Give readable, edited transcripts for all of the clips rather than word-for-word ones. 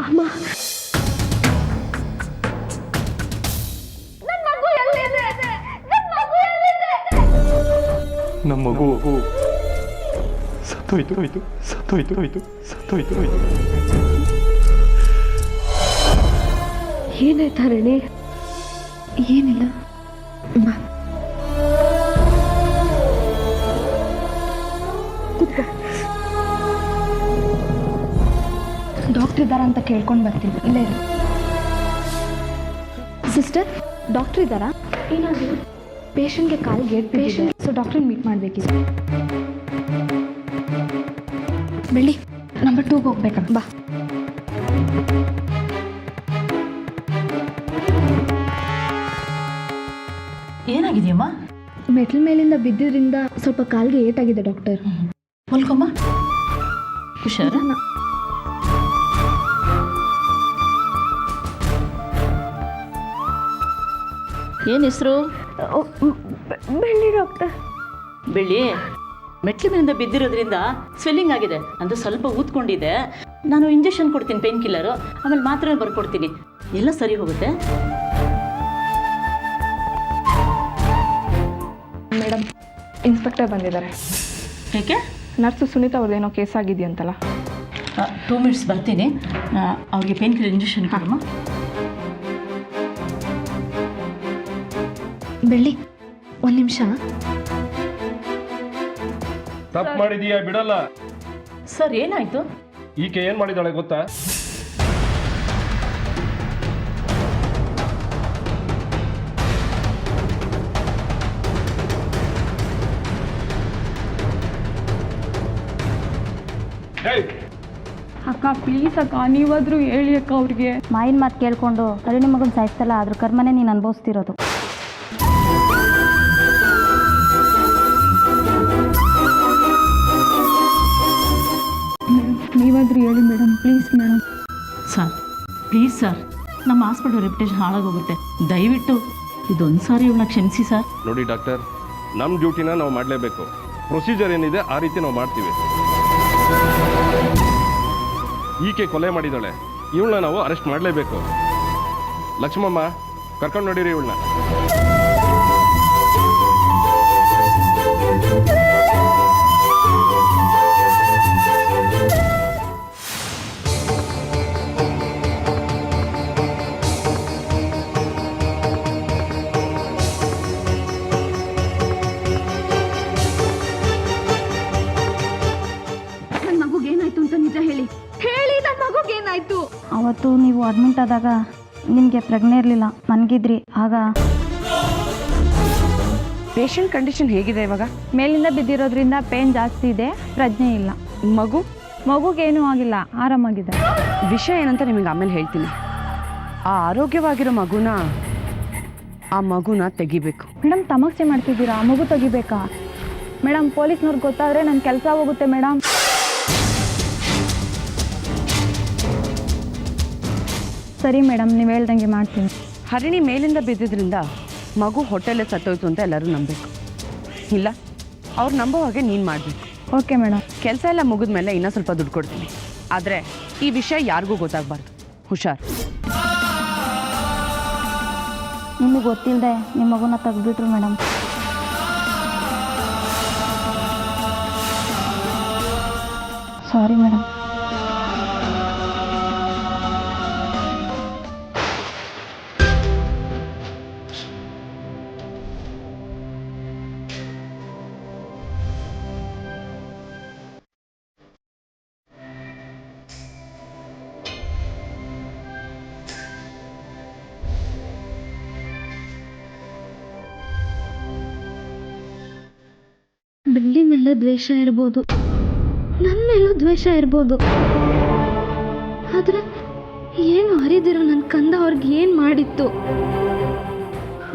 ಅಮ್ಮ, ನಮ್ಮ ಮಗು ಸತ್ತೋಯ್ತು. ಏನಾಯ್ತಾ ರಣಿ? ಏನಿಲ್ಲ ಬಾ ಕೂತ್ಕೋ. ಡಾಕ್ಟರ್ ಇದ್ದಾರಾ ಅಂತ ಕೇಳ್ಕೊಂಡು ಬರ್ತೀನಿ. ಇಲ್ಲೇ ಇರು. ಸಿಸ್ಟರ್, ಡಾಕ್ಟರ್ ಇದ್ದಾರಾ? ಏನಾದ್ರು ಪೇಷಂಟ್ಗೆ ಕಾಲಿಗೆ ಏಟ್ ಬಿದ್ದಿದೆ, ಸೊ ಡಾಕ್ಟ್ರನ್ನ ಮೀಟ್ ಮಾಡಬೇಕಿದೆ. ಬೆಳ್ಳಿ ನಂಬರ್ 2ಗೆ ಹೋಗ್ಬೇಕಂತ ಬಾ. ಏನಾಗಿದೆಯಮ್ಮ? ಮೆಟ್ಲ್ ಮೇಲಿಂದ ಬಿದ್ದಿದ್ರಿಂದ ಸ್ವಲ್ಪ ಕಾಲಿಗೆ ಏಟಾಗಿದೆ ಡಾಕ್ಟರ್. ಮಲ್ಕೊಮ್ಮ, ಹುಷಾರ. ಏನು ಹೆಸರು? ಬೆಳ್ಳಿ ಡಾಕ್ಟರ್. ಬೆಳ್ಳಿ, ಮೆಟ್ಲ ಮೇಲಿಂದ ಬಿದ್ದಿರೋದ್ರಿಂದ ಸ್ವೆಲ್ಲಿಂಗ್ ಆಗಿದೆ, ಅಂದರೆ ಸ್ವಲ್ಪ ಊದ್ಕೊಂಡಿದೆ. ನಾನು ಇಂಜೆಕ್ಷನ್ ಕೊಡ್ತೀನಿ, ಪೇನ್ ಕಿಲ್ಲರು, ಆಮೇಲೆ ಮಾತ್ರೆ ಬರ್ಕೊಡ್ತೀನಿ, ಎಲ್ಲ ಸರಿ ಹೋಗುತ್ತೆ. ಮೇಡಮ್, ಇನ್ಸ್ಪೆಕ್ಟರ್ ಬಂದಿದ್ದಾರೆ. ಯಾಕೆ? ನರ್ಸು ಸುನೀತಾ ಅವ್ರದ್ದೇನೋ ಕೇಸ್ ಆಗಿದೆಯಂತಲ್ಲ. 2 ಮಿನಿಟ್ಸ್ ಬರ್ತೀನಿ. ಅವ್ರಿಗೆ ಪೇನ್ ಕಿಲ್ಲರ್ ಇಂಜೆಕ್ಷನ್ ಕೊಡಮ್ಮ. ಬೆಳ್ಳಿ, ಒಂದು ನಿಮಿಷ. ತಪ್ಪು ಮಾಡಿದೀಯಾ? ಬಿಡಲ್ಲ. ಸರ್, ಏನಾಯ್ತು? ಈಕೆ ಏನ್ ಮಾಡಿದಾಳೆ ಗೊತ್ತಾ? ಅಕ್ಕ ಪ್ಲೀಸ್ ಅಕ್ಕ, ನೀವಾದರೂ ಹೇಳಿ ಅಕ್ಕ ಅವ್ರಿಗೆ. ಮಾಯಿನ ಮಾತು ಕೇಳಿಕೊಂಡು ಕರುಣಿ ಮಗನ ಸಾಯಿಸ್ತಲ್ಲ, ಅದ್ರ ಕರ್ಮನೇ ನೀನು ಅನುಭವಿಸ್ತಿರೋದು. ನೀವಾದರೂ ಹೇಳಿ madam, please madam. Sir, please sir, ನಮ್ಮ ಹಾಸ್ಪಿಟಲ್ ರೆಪ್ಯುಟೇಷನ್ ಹಾಳಾಗೋಗುತ್ತೆ. ದಯವಿಟ್ಟು ಇದೊಂದು ಸಾರಿ ಇವಳನ್ನ ಕ್ಷಮಿಸಿ ಸರ್. ನೋಡಿ ಡಾಕ್ಟರ್, ನಮ್ಮ ಡ್ಯೂಟಿನ ನಾವು ಮಾಡಲೇಬೇಕು. ಪ್ರೊಸೀಜರ್ ಏನಿದೆ ಆ ರೀತಿ ನಾವು ಮಾಡ್ತೀವಿ. ಈಕೆ ಕೊಲೆ ಮಾಡಿದಾಳೆ, ಇವಳನ್ನ ನಾವು ಅರೆಸ್ಟ್ ಮಾಡಲೇಬೇಕು. ಲಕ್ಷ್ಮಮ್ಮ, ಕರ್ಕೊಂಡು ನೋಡಿರಿ ಇವಳನ್ನ. ನನ್ನ ಮಗುಗೇನಾಯ್ತು ಅಂತ ನಿಜ ಹೇಳಿ. ನನ್ನ ಮಗುಗೇನಾಯ್ತು? ಅವತ್ತು ನೀವು ಅಡ್ಮಿಟ್ ಆದಾಗ ನಿಮಗೆ ಪ್ರಜ್ಞೆ ಇರಲಿಲ್ಲ, ಮನ್ಗಿದ್ರಿ. ಆಗ ಪೇಷಂಟ್ ಕಂಡೀಷನ್ ಹೇಗಿದೆ ಇವಾಗ? ಮೇಲಿಂದ ಬಿದ್ದಿರೋದ್ರಿಂದ ಪೇನ್ ಜಾಸ್ತಿ ಇದೆ, ಪ್ರಜ್ಞೆ ಇಲ್ಲ. ಮಗುಗೇನೂ ಆಗಿಲ್ಲ, ಆರಾಮಾಗಿದೆ. ವಿಷಯ ಏನಂತ ನಿಮಗೆ ಆಮೇಲೆ ಹೇಳ್ತೀನಿ. ಆ ಆರೋಗ್ಯವಾಗಿರೋ ಆ ಮಗುನ ತೆಗಿಬೇಕು. ಮೇಡಮ್, ತಮಾಷೆ ಮಾಡ್ತಿದ್ದೀರಾ? ಮಗು ತೆಗಿಬೇಕಾ? ಮೇಡಮ್, ಪೊಲೀಸ್ನವ್ರಿಗೆ ಗೊತ್ತಾದರೆ ನನ್ನ ಕೆಲಸ ಹೋಗುತ್ತೆ ಮೇಡಮ್. ಸರಿ ಮೇಡಮ್, ನೀವು ಹೇಳ್ದಂಗೆ ಮಾಡ್ತೀನಿ. ಹರಿಣಿ ಮೇಲಿಂದ ಬಿದ್ದಿದ್ರಿಂದ ಮಗು ಹೊಟ್ಟೆಲ್ಲೇ ಸತ್ತೋಯ್ತು ಅಂತ ಎಲ್ಲರೂ ನಂಬಬೇಕು. ಇಲ್ಲ, ಅವ್ರು ನಂಬೋ ಹಾಗೆ ನೀನು ಮಾಡಬೇಕು. Okay madam. ಕೆಲಸ ಎಲ್ಲ ಮುಗಿದ ಮೇಲೆ ಇನ್ನೂ ಸ್ವಲ್ಪ ದುಡ್ಡು ಕೊಡ್ತೀನಿ. ಆದರೆ ಈ ವಿಷಯ ಯಾರಿಗೂ ಗೊತ್ತಾಗಬಾರ್ದು. ಹುಷಾರ್. ನಿಮಗೆ ಗೊತ್ತಿಲ್ಲದೆ ನಿಮ್ಮ ಮಗುನ ತೆಗ್ದುಬಿಟ್ರು ಮೇಡಮ್. Sorry madam. ಬೆಳ್ಳಿ ಮೇಲೆ ದ್ವೇಷ ಇರ್ಬೋದು, ನನ್ನ ಮೇಲೂ ದ್ವೇಷ ಇರ್ಬೋದು. ಆದರೆ ಏನು ಅರಿದಿರೋ ನನ್ನ ಕಂದ ಅವ್ರಿಗೆ ಏನು ಮಾಡಿತ್ತು?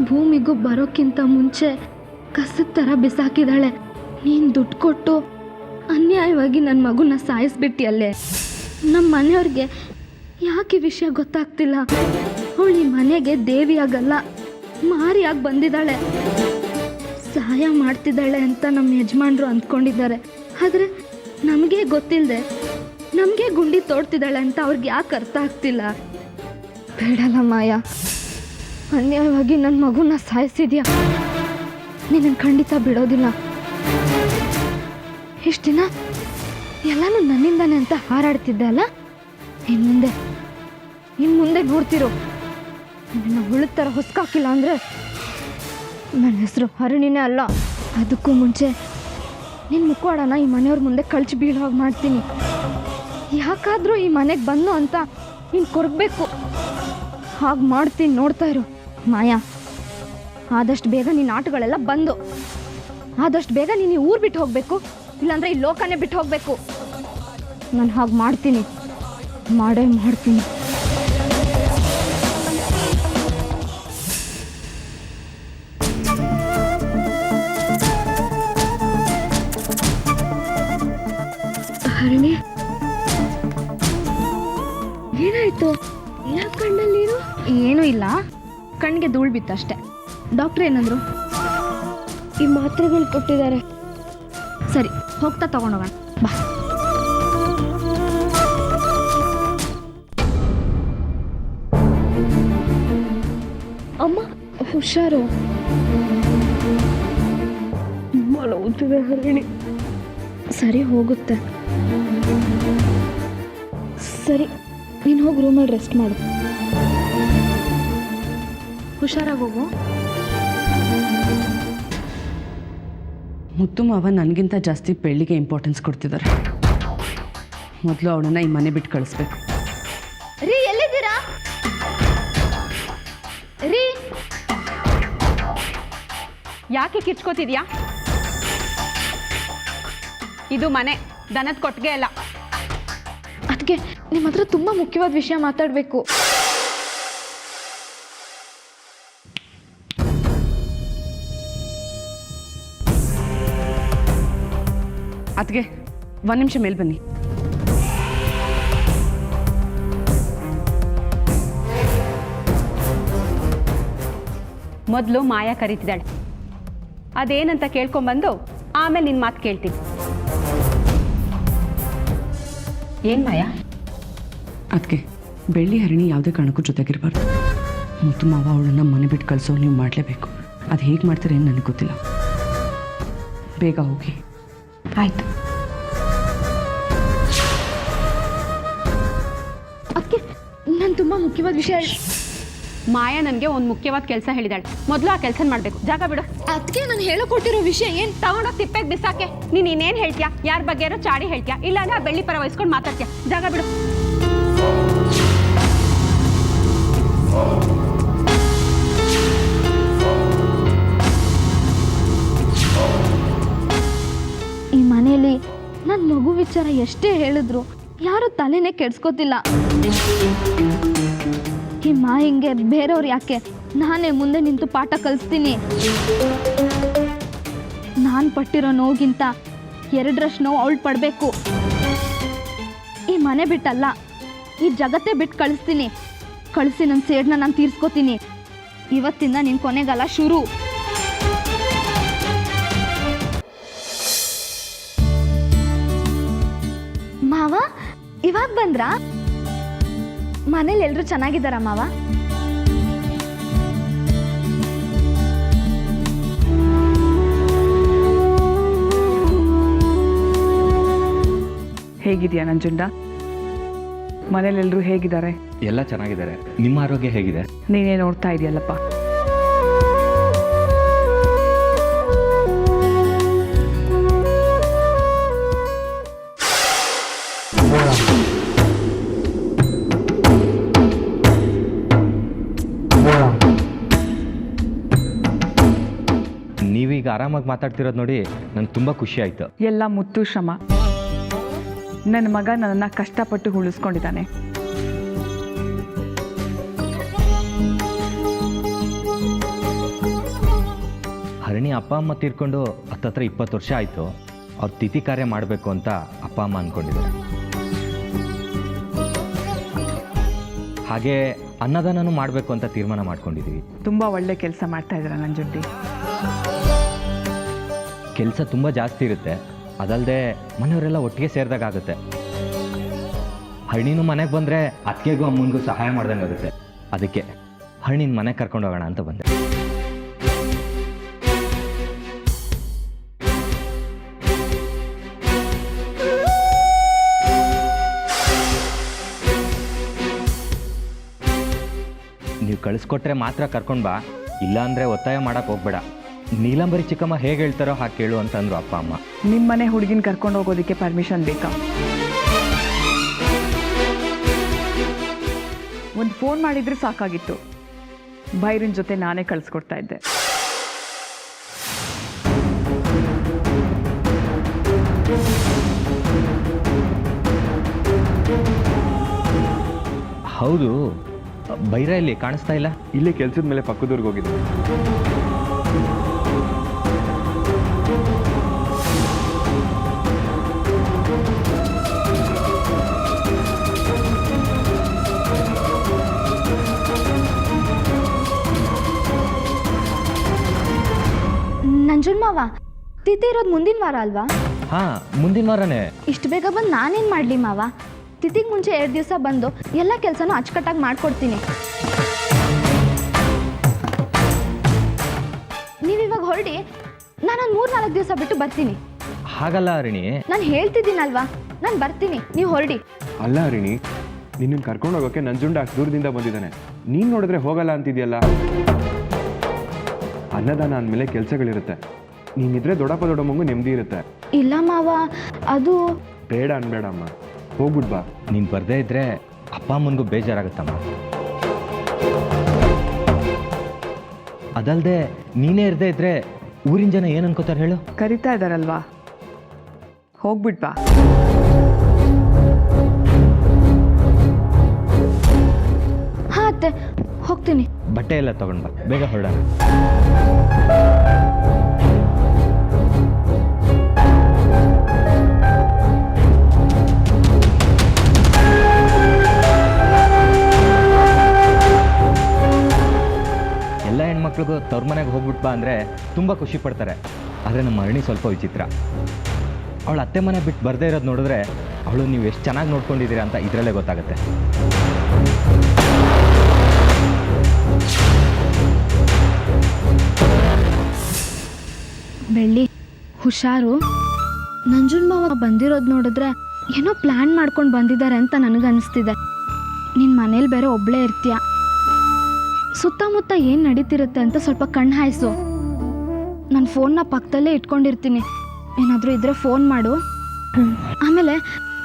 ಭೂಮಿಗೂ ಬರೋಕ್ಕಿಂತ ಮುಂಚೆ ಕಸದ ಥರ ಬಿಸಾಕಿದಾಳೆ. ನೀನು ದುಡ್ಡು ಕೊಟ್ಟು ಅನ್ಯಾಯವಾಗಿ ನನ್ನ ಮಗುನ ಸಾಯಿಸ್ಬಿಟ್ಟಿಯಲ್ಲೇ. ನಮ್ಮ ಮನೆಯವ್ರಿಗೆ ಯಾಕೆ ವಿಷಯ ಗೊತ್ತಾಗ್ತಿಲ್ಲ? ಅವಳು ಈ ಮನೆಗೆ ದೇವಿಯಾಗಲ್ಲ, ಮಾರಿಯಾಗಿ ಬಂದಿದ್ದಾಳೆ. ಸಹಾಯ ಮಾಡ್ತಿದ್ದಾಳೆ ಅಂತ ನಮ್ಮ ಯಜಮಾನ್ರು ಅಂದ್ಕೊಂಡಿದ್ದಾರೆ. ಆದರೆ ನಮಗೆ ಗೊತ್ತಿಲ್ಲದೆ ನಮಗೆ ಗುಂಡಿ ತೋಡ್ತಿದ್ದಾಳೆ ಅಂತ ಅವ್ರಿಗೆ ಯಾಕೆ ಅರ್ಥ ಆಗ್ತಿಲ್ಲ? ಬೇಡಲ್ಲ ಮಾಯಾ, ಅನ್ಯಾಯವಾಗಿ ನನ್ನ ಮಗುನ ಸಾಯಿಸಿದ್ಯಾ. ನಿನ್ನನ್ನು ಖಂಡಿತ ಬಿಡೋದಿಲ್ಲ. ಇಷ್ಟು ದಿನ ಎಲ್ಲನೂ ನನ್ನಿಂದಾನೆ ಅಂತ ಹಾರಾಡ್ತಿದ್ದೆ ಅಲ್ಲ, ಇನ್ನು ಮುಂದೆ ನೋಡ್ತಿರೋ. ನಿನ್ನ ಹುಳುದ ಥರ ಹೊಸ್ಕಾಕಿಲ್ಲ ಅಂದರೆ ನನ್ನ ಹೆಸರು ಹರಣಿನೇ ಅಲ್ಲ. ಅದಕ್ಕೂ ಮುಂಚೆ ನಿನ್ನ ಮುಖವಾಡನ ಈ ಮನೆಯವ್ರ ಮುಂದೆ ಕಳ್ಚಿ ಬೀಳೋ ಹಾಗೆ ಮಾಡ್ತೀನಿ. ಯಾಕಾದರೂ ಈ ಮನೆಗೆ ಬಂದು ಅಂತ ನೀನು ಕೊರಗಬೇಕು. ಹಾಗೆ ಮಾಡ್ತೀನಿ, ನೋಡ್ತಾ ಇರು. ಮಾಯಾ, ಆದಷ್ಟು ಬೇಗ ನಿನ್ನ ಆಟಗಳೆಲ್ಲ ಬಂದು, ಆದಷ್ಟು ಬೇಗ ನೀನು ಈ ಊರು ಬಿಟ್ಟು ಹೋಗಬೇಕು, ಇಲ್ಲಾಂದರೆ ಈ ಲೋಕನೇ ಬಿಟ್ಟು ಹೋಗಬೇಕು. ನಾನು ಹಾಗೆ ಮಾಡ್ತೀನಿ, ಮಾಡೇ ಮಾಡ್ತೀನಿ. ಹರಣಿ, ಏನಾಯ್ತು? ಯಾಕೆ ಕಣ್ಣಲ್ಲಿ ಏನೂ ಇಲ್ಲ, ಕಣ್ಣಿಗೆ ಧೂಳು ಬಿತ್ತಷ್ಟೆ. ಡಾಕ್ಟ್ರ್ ಏನಂದ್ರು? ಈ ಮಾತ್ರೆಗಳು ಕೊಟ್ಟಿದ್ದಾರೆ. ಸರಿ, ಹೋಗ್ತಾ ತಗೊಂಡೋಗೋಣ ಬಾ. ಅಮ್ಮ ಹುಷಾರು. ಮಲಗುತ್ತಿದೆ ಹರಣಿ. ಸರಿ, ಹೋಗುತ್ತೆ. ಸರಿ, ನೀನು ಹೋಗಿ ರೂಮಲ್ಲಿ ರೆಸ್ಟ್ ಮಾಡು. ಹುಷಾರಾಗಿ ಹೋಗು. ಮುತ್ತು ಮಾವ ನನಗಿಂತ ಜಾಸ್ತಿ ಬೆಳ್ಳಿಗೆ ಇಂಪಾರ್ಟೆನ್ಸ್ ಕೊಡ್ತಿದ್ದಾರೆ. ಮೊದಲು ಅವಳನ್ನ ಈ ಮನೆ ಬಿಟ್ಟು ಕಳಿಸ್ಬೇಕು. ರೀ, ಎಲ್ಲಿದ್ದೀರಾ ರೀ? ಯಾಕೆ ಕಿರ್ಚ್ಕೋತಿದ್ಯಾ? ಇದು ಮನೆ, ದನದ ಕೊಟ್ಟಿಗೆ ಅಲ್ಲ. ಅದಕ್ಕೆ ನಿಮ್ಮ ಹತ್ರ ತುಂಬ ಮುಖ್ಯವಾದ ವಿಷಯ ಮಾತಾಡಬೇಕು. ಅದಕ್ಕೆ ಒಂದು ನಿಮಿಷ ಮೇಲೆ ಬನ್ನಿ. ಮೊದಲು ಮಾಯಾ ಕರೀತಿದ್ದಾಳೆ, ಅದೇನಂತ ಕೇಳ್ಕೊಂಬಂದು ಆಮೇಲೆ ನಿನ್ನ ಮಾತು ಕೇಳ್ತೀನಿ. ಏನು ಮಾಯಾ? ಅದಕ್ಕೆ ಬೆಳ್ಳಿ ಹರಣಿ ಯಾವುದೇ ಕಾರಣಕ್ಕೂ ಜೊತೆಗಿರಬಾರ್ದು. ಮುತ್ತು ಮಾವ ಅವಳನ್ನ ಮನೆ ಬಿಟ್ಟು ಕಳಿಸೋ ನೀವು ಮಾಡಲೇಬೇಕು. ಅದು ಹೇಗೆ ಮಾಡ್ತಾರೆ ಏನು ನನಗೆ ಗೊತ್ತಿಲ್ಲ. ಬೇಗ ಹೋಗಿ. ಆಯಿತು. ಅದಕ್ಕೆ ನಾನು ತುಂಬ ಮುಖ್ಯವಾದ ವಿಷಯ. ಮಾಯಾ ನನಗೆ ಒಂದು ಮುಖ್ಯವಾದ ಕೆಲಸ ಹೇಳಿದಾಳೆ. ಮೊದಲು ಆ ಕೆಲಸ ಮಾಡಬೇಕು. ಜಾಗ ಬಿಡು. ಅದಕ್ಕೆ ನಾನು ಹೇಳಕೊಟ್ಟಿರೋ ವಿಷಯ ಏನು? ತಗೊಂಡೋಗಿ ತಿಪ್ಪೆಗೆ ಬಿಸಾಕೆ. ನೀನು ಇನ್ನೇನು ಹೇಳ್ತೀಯಾ? ಯಾರ ಬಗ್ಗೆನೋ ಚಾಡಿ ಹೇಳ್ತೀಯಾ? ಇಲ್ಲಾಂದ್ರೆ ಆ ಬೆಳ್ಳಿ ಪರ ವಹಿಸ್ಕೊಂಡು ಮಾತಾಡ್ತೀಯಾ? ಜಾಗ ಬಿಡು. ಈ ಮನೆಯಲ್ಲಿ ನನ್ನ ಮಗು ವಿಚಾರ ಎಷ್ಟೇ ಹೇಳಿದ್ರು ಯಾರು ತಲೆನೇ ಕೆಡ್ಸ್ಕೋತಿಲ್ಲ. ಈ ಮಾಯಿಂಗೆ ಬೇರೆಯವ್ರು ಯಾಕೆ, ನಾನೇ ಮುಂದೆ ನಿಂತು ಪಾಠ ಕಲಿಸ್ತೀನಿ. ನಾನು ಪಟ್ಟಿರೋ ನೋವಿಗಿಂತ 2ರಷ್ಟು ನೋವು ಅವಳು ಪಡಬೇಕು. ಈ ಮನೆ ಬಿಟ್ಟಲ್ಲ, ಈ ಜಗತ್ತೇ ಬಿಟ್ಟು ಕಳಿಸ್ತೀನಿ. ಕಳಿಸಿ ನನ್ನ ಸೇಡನ್ನ ನಾನು ತೀರ್ಸ್ಕೋತೀನಿ. ಇವತ್ತಿಂದ ನಿನ್ನ ಕೊನೆಗಾಲ ಶುರು. ಮಾವ ಇವಾಗ ಬಂದ್ರಾ? ಮನೇಲಿ ಎಲ್ಲರೂ ಚೆನ್ನಾಗಿದ್ದಾರಾ ಮಾವ? ಹೇಗಿದೆಯಾ ನಂಜುಂಡ? ಮನೇಲೆಲ್ಲರೂ ಹೇಗಿದ್ದಾರೆ? ಎಲ್ಲ ಚೆನ್ನಾಗಿದ್ದಾರೆ. ನಿಮ್ಮ ಆರೋಗ್ಯ ಹೇಗಿದೆ? ನೀನೇ ನೋಡ್ತಾ ಇದೆಯಲ್ಲಪ್ಪ. ನೀವೀಗ ಆರಾಮಾಗಿ ಮಾತಾಡ್ತಿರೋದು ನೋಡಿ ನಂಗೆ ತುಂಬ ಖುಷಿ ಆಯಿತು. ಎಲ್ಲ ಮುತ್ತು ಶ್ರಮ. ನನ್ನ ಮಗ ನನ್ನನ್ನು ಕಷ್ಟಪಟ್ಟು ಉಳಿಸ್ಕೊಂಡಿದ್ದಾನೆ. ಹರಣಿ ಅಪ್ಪ ಅಮ್ಮ ತೀರ್ಕೊಂಡು ಹತ್ತತ್ರ 20 ವರ್ಷ ಆಯಿತು. ಅವ್ರ ತಿಥಿ ಕಾರ್ಯ ಮಾಡಬೇಕು ಅಂತ ಅಪ್ಪ ಅಮ್ಮ ಅಂದ್ಕೊಂಡಿದ್ದಾರೆ. ಹಾಗೆ ಅನ್ನದಾನನೂ ಮಾಡಬೇಕು ಅಂತ ತೀರ್ಮಾನ ಮಾಡ್ಕೊಂಡಿದ್ದೀವಿ. ತುಂಬ ಒಳ್ಳೆ ಕೆಲಸ ಮಾಡ್ತಾ ಇದ್ದೀರಾ ನಂಜುಂಡಿ. ಕೆಲಸ ತುಂಬ ಜಾಸ್ತಿ ಇರುತ್ತೆ. ಅದಲ್ಲದೆ ಮನೆಯವರೆಲ್ಲ ಒಟ್ಟಿಗೆ ಸೇರಿದಾಗುತ್ತೆ. ಹಳ್ಳಿನೂ ಮನೆಗೆ ಬಂದರೆ ಅತ್ತಿಗೆಗೂ ಅಮ್ಮನಿಗೂ ಸಹಾಯ ಮಾಡ್ದಂಗೆ ಆಗುತ್ತೆ. ಅದಕ್ಕೆ ಹಳ್ಳಿನ ಮನೆಗೆ ಕರ್ಕೊಂಡು ಹೋಗೋಣ ಅಂತ ಬಂದೆ. ನೀವು ಕಳಿಸ್ಕೊಟ್ರೆ ಮಾತ್ರ ಕರ್ಕೊಂಡು ಬಾ, ಇಲ್ಲಾಂದರೆ ಒತ್ತಾಯ ಮಾಡೋಕ್ಕೆ ಹೋಗ್ಬೇಡ. ನೀಲಂಬರಿ ಚಿಕ್ಕಮ್ಮ ಹೇಗೆ ಹೇಳ್ತಾರೋ ಹಾಗೆ ಕೇಳು ಅಂತಂದ್ರು ಅಪ್ಪ ಅಮ್ಮ. ನಿಮ್ಮನೆ ಹುಡುಗಿನ ಕರ್ಕೊಂಡು ಹೋಗೋದಕ್ಕೆ ಪರ್ಮಿಷನ್ ಬೇಕಾ? ಒಂದು ಫೋನ್ ಮಾಡಿದ್ರೆ ಸಾಕಾಗಿತ್ತು. ಬೈರಿನ ಜೊತೆ ನಾನೇ ಕಳಿಸ್ಕೊಡ್ತಾ ಇದ್ದೆ. ಹೌದು, ಬೈರ ಇಲ್ಲಿ ಕಾಣಿಸ್ತಾ ಇಲ್ಲ. ಇಲ್ಲೇ ಕೆಲ್ಸದ ಮೇಲೆ ಪಕ್ಕದೂರ್ಗೆ ಹೋಗಿದ್ದೆ. ನಂಜುನ್ ಮಾವ, ತಿಥಿ ಇರೋದು ಮುಂದಿನ ವಾರ ಅಲ್ವಾ? ಹಾಂ, ಮುಂದಿನ ವಾರನೇ. ಇಷ್ಟು ಬೇಗ ಬಂದು ನಾನೇನು ಮಾಡಲಿ ಮಾವ? ತಿಥಿಗೆ ಮುಂಚೆ 2 ದಿವಸ ಬಂದು ಎಲ್ಲ ಕೆಲಸನೂ ಅಚ್ಚುಕಟ್ಟಾಗಿ ಮಾಡ್ಕೊಡ್ತೀನಿ. ನೀವಿವಾಗ ಹೊರಡಿ, ನಾನೊಂದು 3-4 ದಿವಸ ಬಿಟ್ಟು ಬರ್ತೀನಿ. ಹಾಗಲ್ಲ ಹರಿಣಿ, ನಾನು ಹೇಳ್ತಿದ್ದೀನಲ್ವಾ, ನಾನು ಬರ್ತೀನಿ, ನೀವು ಹೊರಡಿ. ಅಲ್ಲ ಹರಿಣಿ, ನಿನ್ನ ಕರ್ಕೊಂಡು ಹೋಗೋಕೆ ನಂಜುಂಡ ಅಷ್ಟು ದೂರದಿಂದ ಬಂದಿದ್ದಾನೆ. ನೀನು ನೋಡಿದ್ರೆ ಹೋಗಲ್ಲ ಅಂತಿದ್ಯಲ್ಲ. ಅನ್ನದಾನ ಅಂದಮೇಲೆ ಕೆಲಸಗಳಿರುತ್ತೆ. ನೀನಿದ್ರೆ ದೊಡ್ಡಪ್ಪ ದೊಡ್ಡಮ್ಮಂಗೂ ನೆಮ್ಮದಿ ಇರುತ್ತೆ. ಇಲ್ಲ ಮಾವ, ಅದು ಬೇಡ ಅನ್ಬೇಡಮ್ಮ, ಹೋಗ್ಬಿಡ್ ಬಾ. ನೀನು ಬರದೇ ಇದ್ರೆ ಅಪ್ಪ ಅಮ್ಮನಿಗೂ ಬೇಜಾರಾಗುತ್ತಮ್ಮ. ಅದಲ್ಲದೆ ನೀನೇ ಇರದೇ ಇದ್ರೆ ಊರಿನ ಜನ ಏನು ಅನ್ಕೋತಾರೆ ಹೇಳು? ಕರಿತಾ ಇದ್ದಾರಲ್ವಾ, ಹೋಗ್ಬಿಟ್ ಬಾ. ಹಾಂ ಅತ್ತೆ, ಹೋಗ್ತೀನಿ. ಬಟ್ಟೆ ಎಲ್ಲ ತಗೊಂಡ್ ಬಾ, ಬೇಗ ಹೊರಡೋಣ. ಎಲ್ಲ ಹೆಣ್ಮಕ್ಳಿಗೂ ತವ್ರ ಮನೆಗೆ ಹೋಗ್ಬಿಟ್ ಬಾ ಅಂದರೆ ತುಂಬ ಖುಷಿ ಪಡ್ತಾರೆ. ಆದರೆ ನಮ್ಮ ಹರಿಣಿ ಸ್ವಲ್ಪ ವಿಚಿತ್ರ. ಅವಳು ಅತ್ತೆ ಮನೆ ಬಿಟ್ಟು ಬರದೇ ಇರೋದು ನೋಡಿದ್ರೆ ಅವಳು ನೀವು ಎಷ್ಟು ಚೆನ್ನಾಗಿ ನೋಡ್ಕೊಂಡಿದ್ದೀರಾ ಅಂತ ಇದರಲ್ಲೇ ಗೊತ್ತಾಗುತ್ತೆ. ಬೆಳ್ಳಿ, ಹುಷಾರು. ನಂಜುನ್ ಮಾವ ಬಂದಿರೋದು ನೋಡಿದ್ರೆ ಏನೋ ಪ್ಲ್ಯಾನ್ ಮಾಡ್ಕೊಂಡು ಬಂದಿದ್ದಾರೆ ಅಂತ ನನಗನ್ನಿಸ್ತಿದೆ. ನಿನ್ನ ಮನೇಲಿ ಬೇರೆ ಒಬ್ಬಳೇ ಇರ್ತೀಯ. ಸುತ್ತಮುತ್ತ ಏನು ನಡೀತಿರುತ್ತೆ ಅಂತ ಸ್ವಲ್ಪ ಕಣ್ಣು ಹಾಯಿಸು. ನನ್ನ ಫೋನ್ನ ಪಕ್ಕದಲ್ಲೇ ಇಟ್ಕೊಂಡಿರ್ತೀನಿ. ಏನಾದರೂ ಇದ್ರೆ ಫೋನ್ ಮಾಡು. ಆಮೇಲೆ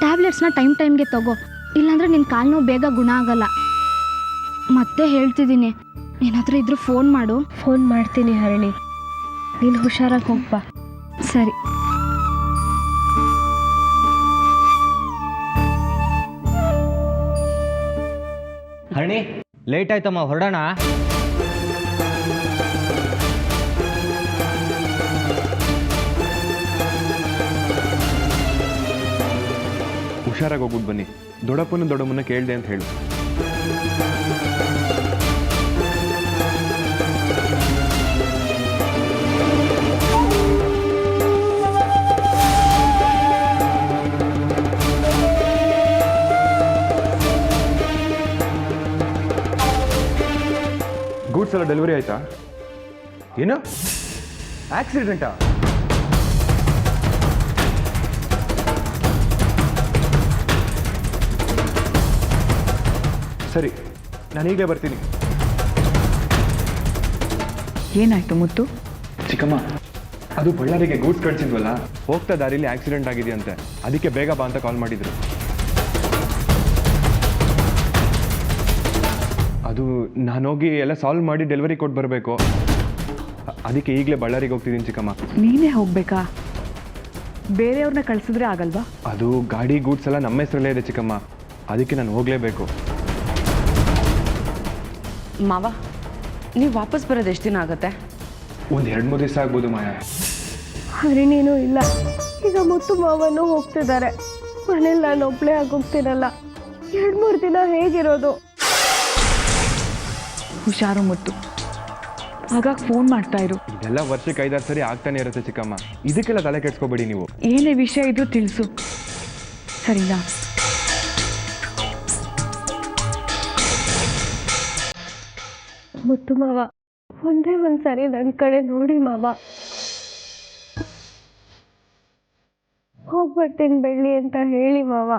ಟ್ಯಾಬ್ಲೆಟ್ಸ್ನ ಟೈಮ್ಗೆ ತಗೋ, ಇಲ್ಲಾಂದರೆ ನಿನ್ನ ಕಾಲು ನೋವು ಬೇಗ ಗುಣ ಆಗಲ್ಲ. ಮತ್ತೆ ಹೇಳ್ತಿದ್ದೀನಿ, ಏನಾದರೂ ಇದ್ರೆ ಫೋನ್ ಮಾಡು. ಫೋನ್ ಮಾಡ್ತೀನಿ ಹರಿಣಿ, ನೀನು ಹುಷಾರಾಗಿ ಹೋಗ್ಬಾ. ಸರಿ. ಹರಿಣಿ, ಲೇಟ್ ಆಯ್ತಮ್ಮ, ಹೊರಡೋಣ. ಹುಷಾರಾಗಿ ಹೋಗ್ಬಿಟ್ಟು ಬನ್ನಿ. ದೊಡ್ಡಪ್ಪನ ದೊಡ್ಡಮ್ಮನ ಕೇಳಿದೆ ಅಂತ ಹೇಳು. ಗೂಡ್ಸ್ ಎಲ್ಲ ಡೆಲಿವರಿ ಆಯ್ತಾ? ಏನು ಆಕ್ಸಿಡೆಂಟಾ? ಸರಿ, ನಾನೀಗಲೇ ಬರ್ತೀನಿ. ಏನಾಯ್ತು ಮುತ್ತು? ಚಿಕ್ಕಮ್ಮ, ಅದು ಬಳ್ಳಾರಿಗೆ ಗೂಡ್ಸ್ ಕಳಿಸಿದ್ವಲ್ಲ, ಹೋಗ್ತಾ ದಾರಿಲಿ ಆಕ್ಸಿಡೆಂಟ್ ಆಗಿದೆಯಂತೆ. ಅದಕ್ಕೆ ಬೇಗ ಬಾ ಅಂತ ಕಾಲ್ ಮಾಡಿದ್ರು. ಅದು ನಾನೋಗಿ ಎಲ್ಲ ಸಾಲ್ವ್ ಮಾಡಿ ಡೆಲಿವರಿ ಕೊಟ್ಟು ಬರಬೇಕು. ಅದಕ್ಕೆ ಈಗಲೇ ಬಳ್ಳಾರಿಗೆ ಹೋಗ್ತಿದ್ದೀನಿ ಚಿಕ್ಕಮ್ಮ. ನೀನೇ ಹೋಗ್ಬೇಕಾ? ಬೇರೆಯವ್ರನ್ನ ಕಳಿಸಿದ್ರೆ ಆಗಲ್ವಾ? ಅದು ಗಾಡಿ ಗೂಡ್ಸ್ ಎಲ್ಲ ನಮ್ಮ ಹೆಸರಲ್ಲೇ ಇದೆ ಚಿಕ್ಕಮ್ಮ, ಅದಕ್ಕೆ ನಾನು ಹೋಗಲೇಬೇಕು. ಮಾವ, ನೀವು ವಾಪಸ್ ಬರೋದು ಎಷ್ಟು ದಿನ ಆಗುತ್ತೆ? ಒಂದು 2-3 ದಿವಸ ಆಗ್ಬೋದು ಮಾಯಾ. ಹರಿಣಿನೂ ಇಲ್ಲ, ಈಗ ಮುತ್ತು ಮಾವನೂ ಹೋಗ್ತಿದ್ದಾರೆ. ಮನೇಲಿ ನಾನು ಒಬ್ಬಳೇ ಆಗೋಗ್ತೀನಲ್ಲ, 2-3 ದಿನ ಹೇಗಿರೋದು? ಹುಷಾರು ಮುತ್ತು, ಆಗಾಗ ಫೋನ್ ಮಾಡ್ತಾ ಇರು. ಇದೆಲ್ಲ ವರ್ಷಕ್ಕೆ 5-6 ಸರಿ ಆಗ್ತಾನೆ ಇರುತ್ತೆ ಚಿಕ್ಕಮ್ಮ, ಇದಕ್ಕೆಲ್ಲ ತಲೆ ಕೆಡ್ಸ್ಕೊಬೇಡಿ ನೀವು. ಏನೇ ವಿಷಯ ಇದ್ರೂ ತಿಳಿಸು, ಸರಿನಾ? ಮುತ್ತು ಮಾವ, ಒಂದೇ ಒಂದ್ಸರಿ ನನ್ನ ಕಡೆ ನೋಡಿ ಮಾವ. ಹೋಗ್ಬರ್ತೀನಿ ಬೆಳ್ಳಿ ಅಂತ ಹೇಳಿ ಮಾವ.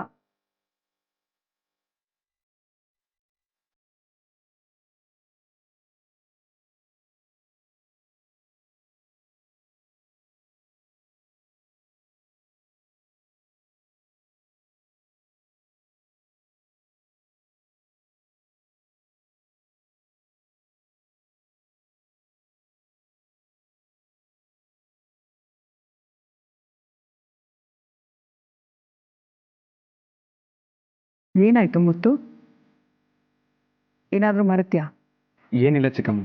ಏನಾಯ್ತು ಮುತ್ತು? ಏನಾದರೂ ಮರೆತ್ಯಾ? ಏನಿಲ್ಲ ಚಿಕ್ಕಮ್ಮ.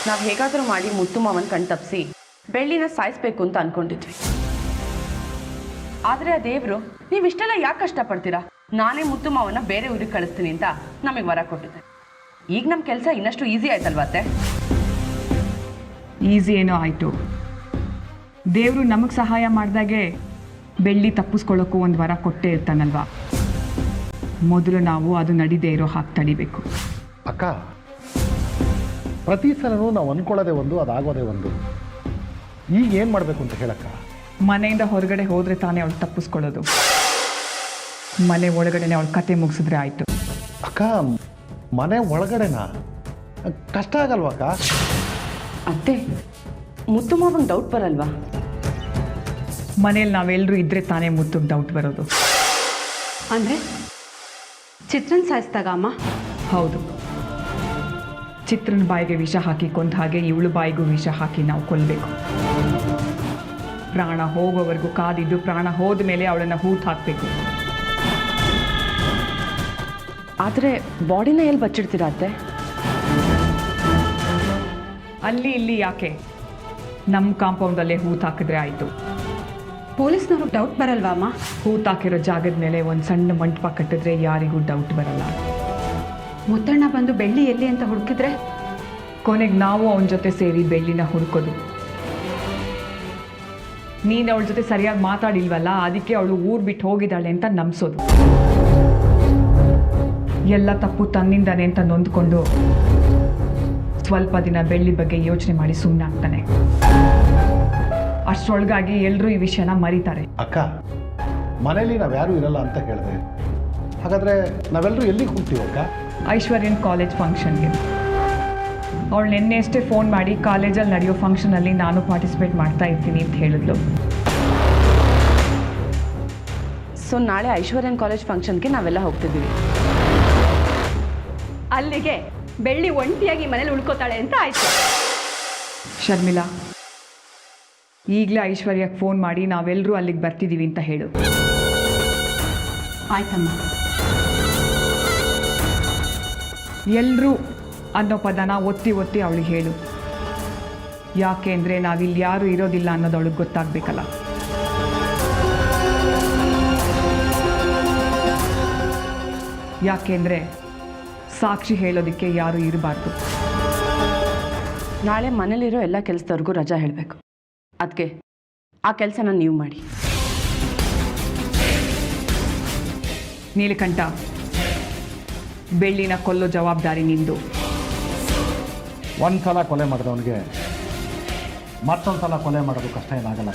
ನಾವು ಹೇಗಾದರೂ ಮಾಡಿ ಮುತ್ತು ಮಾವನ ಕಣ್ ತಪ್ಪಿಸಿ ಬೆಳ್ಳಿನ ಸಾಯಿಸ್ಬೇಕು ಅಂತ ಅನ್ಕೊಂಡಿದ್ವಿ. ಆದರೆ ಆ ದೇವರು ನೀವಿಷ್ಟೆಲ್ಲ ಯಾಕೆ ಕಷ್ಟಪಡ್ತೀರಾ, ನಾನೇ ಮುತ್ತು ಮಾವನ ಬೇರೆ ಊರಿಗೆ ಕಳಿಸ್ತೀನಿ ಅಂತ ನಮಗೆ ವರ ಕೊಟ್ಟಿದ್ದೆ. ಈಗ ನಮ್ಮ ಕೆಲಸ ಇನ್ನಷ್ಟು ಈಸಿ ಆಯ್ತಲ್ವ ಅತ್ತೆ? ಈಸಿ ಏನೋ ಆಯಿತು. ದೇವರು ನಮಗೆ ಸಹಾಯ ಮಾಡಿದಾಗೆ ಬೆಳ್ಳಿ ತಪ್ಪಿಸ್ಕೊಳ್ಳೋಕ್ಕೂ ಒಂದು ವರ ಕೊಟ್ಟೇ ಇರ್ತಾನಲ್ವಾ. ಮೊದಲು ನಾವು ಅದು ನಡೀದೇ ಇರೋ ಹಾಗೆ ತಡಿಬೇಕು. ಅಕ್ಕ, ಪ್ರತಿ ಸಲನೂ ನಾವು ಅಂದ್ಕೊಳ್ಳೋದೇ ಒಂದು, ಅದಾಗೋದೇ ಒಂದು. ಈಗ ಏನು ಮಾಡಬೇಕು ಅಂತ ಹೇಳಕ್ಕ? ಮನೆಯಿಂದ ಹೊರಗಡೆ ಹೋದರೆ ತಾನೇ ಅವಳು ತಪ್ಪಿಸ್ಕೊಳ್ಳೋದು. ಮನೆ ಒಳಗಡೆನೆ ಅವಳ ಕತೆ ಮುಗಿಸಿದ್ರೆ ಆಯಿತು. ಅಕ್ಕ, ಮನೆ ಒಳಗಡೆನಾ? ಕಷ್ಟ ಆಗಲ್ವಕ್ಕ? ಅತ್ತೆ, ಮುತ್ತು ಮಾವಂಗೆ ಡೌಟ್ ಬರಲ್ವಾ? ಮನೇಲಿ ನಾವೆಲ್ಲರೂ ಇದ್ದರೆ ತಾನೇ ಮುತ್ತಿಗೆ ಡೌಟ್ ಬರೋದು. ಅಂದರೆ ಚಿತ್ರನ್ ಸಾಯಿಸ್ದಾಗ ಅಮ್ಮ? ಹೌದು, ಚಿತ್ರನ ಬಾಯಿಗೆ ವಿಷ ಹಾಕಿ ಕೊಂದ ಹಾಗೆ ಇವಳು ಬಾಯಿಗೂ ವಿಷ ಹಾಕಿ ನಾವು ಕೊಲ್ಲಬೇಕು. ಪ್ರಾಣ ಹೋಗೋವರೆಗೂ ಕಾದಿದ್ದು ಪ್ರಾಣ ಹೋದ ಮೇಲೆ ಅವಳನ್ನು ಹೂತು ಹಾಕಬೇಕು. ಆದರೆ ಬಾಡಿನ ಎಲ್ಲಿ ಬಚ್ಚಿಡ್ತೀರಾ ಅತ್ತೆ? ಅಲ್ಲಿ ಇಲ್ಲಿ ಯಾಕೆ, ನಮ್ಮ ಕಾಂಪೌಂಡಲ್ಲೇ ಹೂತು ಹಾಕಿದ್ರೆ ಆಯಿತು. ಪೊಲೀಸ್ನವ್ರಿಗೆ ಡೌಟ್ ಬರಲ್ವಾ ಅಮ್ಮ? ಹೂತು ಹಾಕಿರೋ ಜಾಗದ ಮೇಲೆ ಒಂದು ಸಣ್ಣ ಮಂಟಪ ಕಟ್ಟಿದ್ರೆ ಯಾರಿಗೂ ಡೌಟ್ ಬರಲ್ಲ. ಮುತ್ತಣ್ಣ ಬಂದು ಬೆಳ್ಳಿ ಎಲ್ಲಿ ಅಂತ ಹುಡುಕಿದ್ರೆ ಕೊನೆಗೆ ನಾವು ಅವನ ಜೊತೆ ಸೇರಿ ಬೆಳ್ಳಿನ ಹುಡುಕೋದು. ನೀನು ಅವಳ ಜೊತೆ ಸರಿಯಾಗಿ ಮಾತಾಡಿಲ್ವಲ್ಲ, ಅದಕ್ಕೆ ಅವಳು ಊರು ಬಿಟ್ಟು ಹೋಗಿದ್ದಾಳೆ ಅಂತ ನಂಬಿಸೋದು. ಎಲ್ಲ ತಪ್ಪು ತನ್ನಿಂದಾನೆ ಅಂತ ನೊಂದ್ಕೊಂಡು ಸ್ವಲ್ಪ ದಿನ ಬೆಳ್ಳಿ ಬಗ್ಗೆ ಯೋಚನೆ ಮಾಡಿ ಸುಮ್ಮನೆ ಆಗ್ತಾನೆ. ಅಷ್ಟರೊಳಗಾಗಿ ಎಲ್ಲರೂ ಈ ವಿಷಯನ ಮರೀತಾರೆ. ಅಕ್ಕ, ಮನೇಲಿ ನಾವ್ಯಾರೂ ಇರಲ್ಲ ಅಂತ ಹೇಳಿದೆ. ಹಾಗಾದರೆ ನಾವೆಲ್ಲರೂ ಎಲ್ಲಿಗೆ ಹೋಗ್ತೀವಕ್ಕ? ಐಶ್ವರ್ಯನ್ ಕಾಲೇಜ್ ಫಂಕ್ಷನ್ಗೆ. ಅವಳು ನಿನ್ನೆ ಅಷ್ಟೇ ಫೋನ್ ಮಾಡಿ ಕಾಲೇಜಲ್ಲಿ ನಡೆಯೋ ಫಂಕ್ಷನಲ್ಲಿ ನಾನು ಪಾರ್ಟಿಸಿಪೇಟ್ ಮಾಡ್ತಾ ಇರ್ತೀನಿ ಅಂತ ಹೇಳಿದ್ಲು. ಸೊ ನಾಳೆ ಐಶ್ವರ್ಯನ್ ಕಾಲೇಜ್ ಫಂಕ್ಷನ್ಗೆ ನಾವೆಲ್ಲ ಹೋಗ್ತಿದ್ದೀವಿ. ಅಲ್ಲಿಗೆ ಬೆಳ್ಳಿ ಒಂಟಿಯಾಗಿ ಮನೇಲಿ ಉಳ್ಕೋತಾಳೆ ಅಂತ ಆಯ್ತು. ಶರ್ಮಿಳಾ, ಈಗಲೇ ಐಶ್ವರ್ಯಕ್ಕೆ ಫೋನ್ ಮಾಡಿ ನಾವೆಲ್ಲರೂ ಅಲ್ಲಿಗೆ ಬರ್ತಿದ್ದೀವಿ ಅಂತ ಹೇಳು. ಆಯ್ತಮ್ಮ. ಎಲ್ಲರೂ ಅನ್ನೋ ಪದನ ಒತ್ತಿ ಒತ್ತಿ ಅವಳಿಗೆ ಹೇಳು. ಯಾಕೆ ಅಂದರೆ ನಾವಿಲ್ಲಿ ಯಾರೂ ಇರೋದಿಲ್ಲ ಅನ್ನೋದು ಅವಳಿಗೆ ಗೊತ್ತಾಗಬೇಕಲ್ಲ. ಯಾಕೆಂದರೆ ಸಾಕ್ಷಿ ಹೇಳೋದಕ್ಕೆ ಯಾರೂ ಇರಬಾರ್ದು. ನಾಳೆ ಮನೇಲಿರೋ ಎಲ್ಲ ಕೆಲಸದವ್ರಿಗೂ ರಜಾ ಹೇಳಬೇಕು. ಅದಕ್ಕೆ ಆ ಕೆಲಸನ ನೀವು ಮಾಡಿ. ನೀಲಕಂಠ, ಬೆಳ್ಳಿನ ಕೊಲ್ಲೋ ಜವಾಬ್ದಾರಿ ನಿಂದು. ಒಂದು ಸಲ ಕೊಲೆ ಮಾಡಿದವನಿಗೆ ಮತ್ತೊಂದು ಸಲ ಕೊಲೆ ಮಾಡೋದು ಕಷ್ಟ ಏನಾಗಲ್ಲ.